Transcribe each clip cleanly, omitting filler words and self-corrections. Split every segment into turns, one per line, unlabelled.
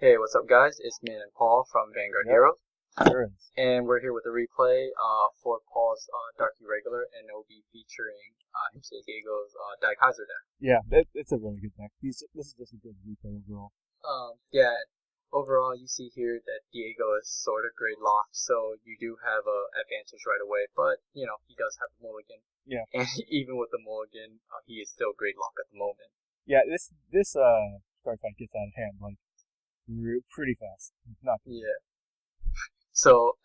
Hey, what's up, guys? It's Minh and Paul from Vanguard
Yep,
Heroes,
sure is.
and we're here with a replay for Paul's Dark Irregular, and it'll be featuring San Diego's Kaiser deck.
Yeah, it's a really good deck. This is just a good replay overall.
Yeah, overall, you see here that Diego is sort of grade locked, so you do have a advantage right away, but, he does have a mulligan.
Yeah.
And even with the mulligan, he is still grade locked at the moment.
Yeah, this Cardfight gets out of hand like pretty fast. Not good.
Yeah. So,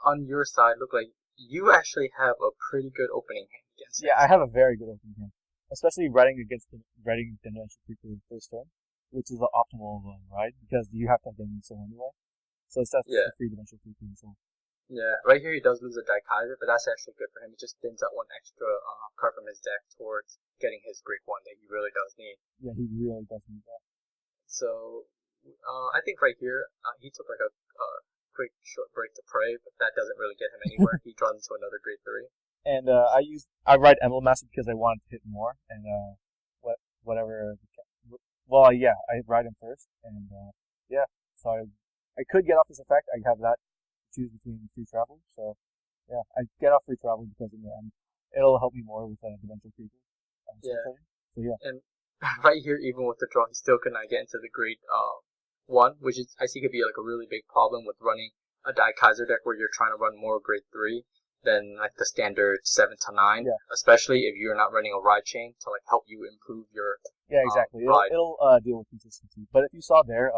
on your side, look like you actually have a pretty good opening hand against him.
Yeah, I have a very good opening hand, especially riding Dimension Creeper first turn, which is the optimal ride because you have to have Dimension Soul anyway. So it's just a 3-dimensional Creeper and Soul.
Yeah, right here he does lose a Kaiser, but that's actually good for him. It just thins out one extra card from his deck towards getting his Great One that he really does need.
Yeah, he really does need that.
So, I think right here, he took like a quick short break to pray, but that doesn't really get him anywhere. He draws into another grade 3.
And I ride Emblem Master because I wanted to hit more, and whatever. Well, yeah, I ride him first, and so I could get off this effect. I have that to choose between Free Travel, so yeah, I get off Free Travel because in the end it'll help me more with Dimensional Creeper. So yeah.
And right here, even with the draw, he still could not get into the grade 1, which is I see could be like a really big problem with running a Kaiser deck where you're trying to run more grade 3 than like the standard 7 to 9, especially if you're not running a ride chain to like help you improve your
exactly.
Ride.
It'll deal with consistency. But if you saw there,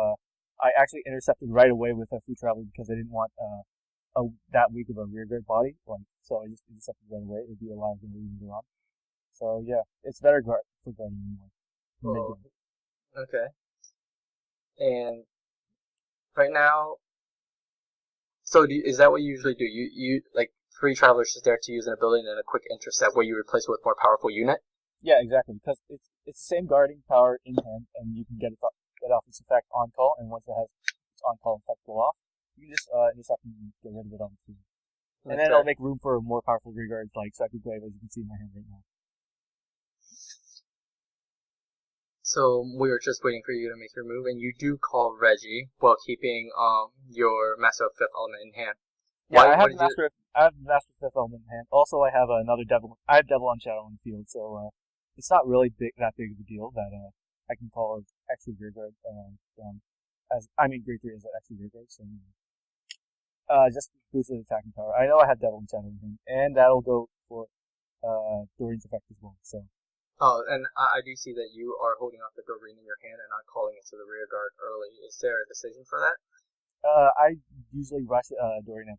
I actually intercepted right away with a Free Travel because I didn't want that weak of a rearguard body, so I just intercepted right away. It'd be a lot of them later on. So yeah, it's better for guarding anyway.
Oh, okay. And right now, so is that what you usually do? You like Free Traveler's just there to use an ability and then a quick intercept where you replace it with more powerful unit?
Yeah, exactly. Because it's the same guarding power in hand, and you can get off its effect on call, and once it has its on call effect go off, you can just intercept and get rid of it on the field. And then it'll make room for more powerful rearguards like Psychic Blade, as you can see in my hand right now.
So we were just waiting for you to make your move, and you do call Reggie while keeping your Master of Fifth Element in hand.
Yeah, I have Master of Fifth Element in hand. Also, I have another Devil. I have Devil on Shadow in the field, so it's not really that big of a deal that I can call as extra rearguard grade 3 as an extra rearguard. So just boosted attacking power. I know I have Devil on Shadow in hand, and that'll go for Doreen's effect as well. So.
Oh, and I do see that you are holding off the Doreen in your hand and not calling it to the rear guard early. Is there a decision for that?
I usually rush Doreen at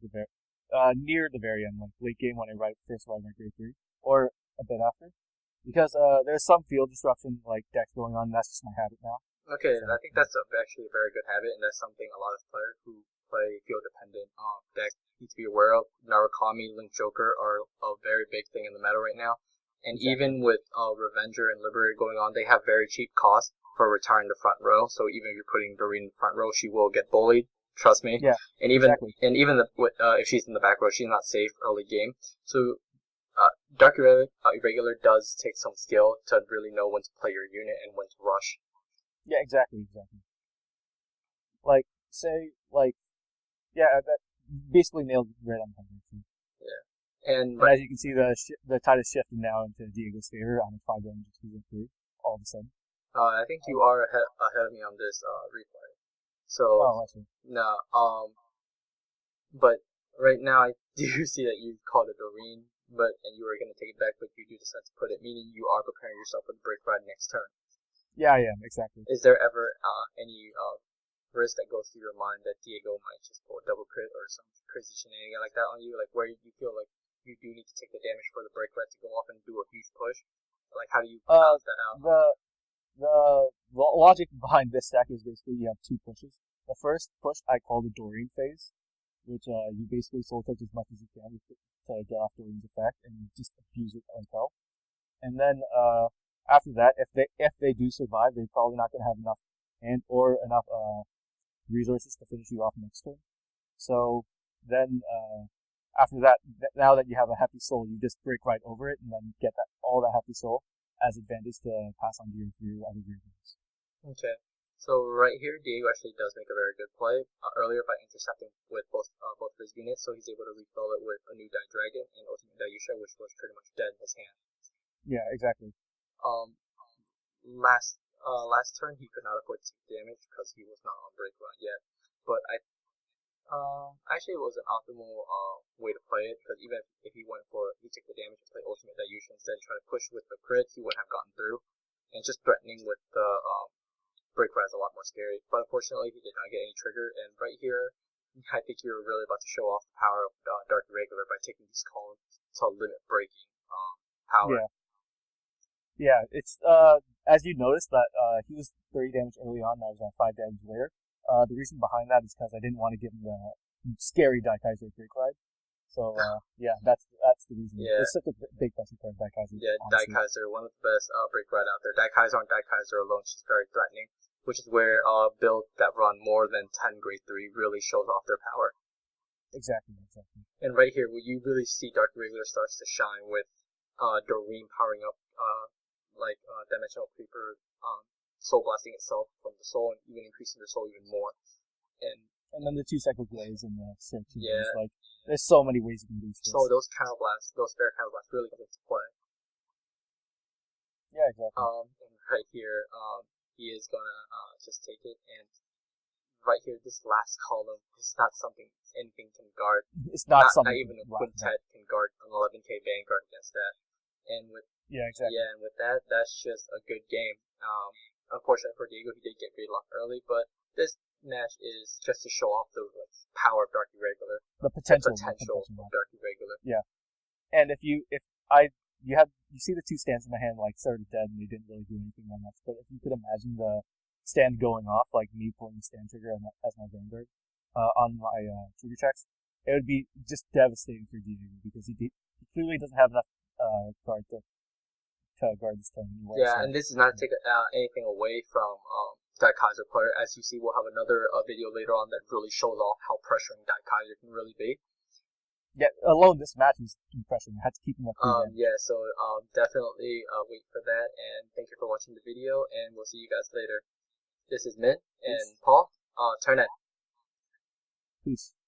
near the very end, like late game when I first ride my grade 3, or a bit after, because there's some field disruption like decks going on. That's just my habit now.
Okay, so, I think that's actually a very good habit, and that's something a lot of players who play field dependent decks need to be aware of. Narukami, Link Joker are a very big thing in the meta right now. And even with Revenger and Liberator going on, they have very cheap costs for retiring the front row. So even if you're putting Doreen in the front row, she will get bullied. Trust me.
Yeah.
And even if she's in the back row, she's not safe early game. So Dark Irregular does take some skill to really know when to play your unit and when to rush.
Yeah, exactly. Like that basically nailed it right on the head.
Yeah.
And as you can see, the tide is shifting now into Diego's favor. I'm at 5 damage to 3 all of a sudden.
I think you are ahead of me on this replay. So
I see.
No, but right now I do see that you called it Doreen, and you were going to take it back, but you do decide to put it, meaning you are preparing yourself for the break ride next turn.
Yeah, I am, exactly.
Is there ever any risk that goes through your mind that Diego might just pull a double crit or some crazy shenanigan like that on you, like where you feel like you do need to take the damage for the break rate to go off and do a huge push? Like, how do you balance that out?
The logic behind this stack is basically you have 2 pushes. The first push I call the Doreen phase, which you basically soul touch as much as you can to get off Doreen's effect and just abuse it like hell. And then after that, if they do survive, they're probably not going to have enough enough resources to finish you off next turn. So then after that, now that you have a Happy Soul, you just break right over it and then get all that Happy Soul as advantage to pass on to your other vehicles.
Okay. So right here, Diego actually does make a very good play earlier by intercepting with both of his units, so he's able to refill it with a new Die Dragon and Ultimate Dayusha, which was pretty much dead in his hand.
Yeah, exactly.
Um, last turn he could not afford to take damage because he was not on break run yet, but actually it was an optimal way to play it, because even if he took the damage and played Ultimate Dayusha instead and try to push with the crit, he wouldn't have gotten through, and just threatening with the break run is a lot more scary. But unfortunately he did not get any trigger, and right here I think you're really about to show off the power of Dark Irregular by taking these columns to limit breaking power.
Yeah. Yeah, it's as you noticed that he was 30 damage early on, and I was on 5 damage later. The reason behind that is because I didn't want to give him the scary Daikaiser Break Ride. So yeah, that's the reason.
Yeah.
It's such a big pressure card, Daikaiser.
Yeah, Daikaiser, one of the best break ride out there. Daikaiser on Daikaiser alone, she's very threatening, which is where builds that run more than 10 grade 3 really shows off their power.
Exactly.
And right here, where you really see Dark Irregular starts to shine with Doreen powering up Dimensional Creeper, soul blasting itself from the soul and even increasing their soul even more.
And then the 2-cycle glaze and the synching.
Yeah.
Like, there's so many ways you can boost this.
So those counterblasts, those fair counterblasts really come into play.
Yeah, exactly.
And right here, he is gonna just take it, and right here, this last column is not something anything can guard.
It's not something.
Not even a quintet can guard an 11k Vanguard against that. And with
exactly.
Yeah, and with that, that's just a good game. Unfortunately for Diego, he did get gridlocked early, but this match is just to show off the power of Dark Irregular.
The potential
of Dark Irregular.
Yeah. And you see the 2 stands in my hand like started dead and they didn't really do anything that much. But if you could imagine the stand going off, like me pulling the stand trigger as my Vanguard on my trigger checks, it would be just devastating for Diego because he clearly doesn't have enough guard to guard this turn anyway.
Yeah, so. And this is not to take anything away from Daikaiser player. As you see, we'll have another video later on that really shows off how pressuring Daikaiser can really be.
Yeah, alone this match was pressuring. I had to keep him up.
Yeah, so definitely wait for that, and thank you for watching the video, and we'll see you guys later. This is Minh and Paul. Turn it.
Peace.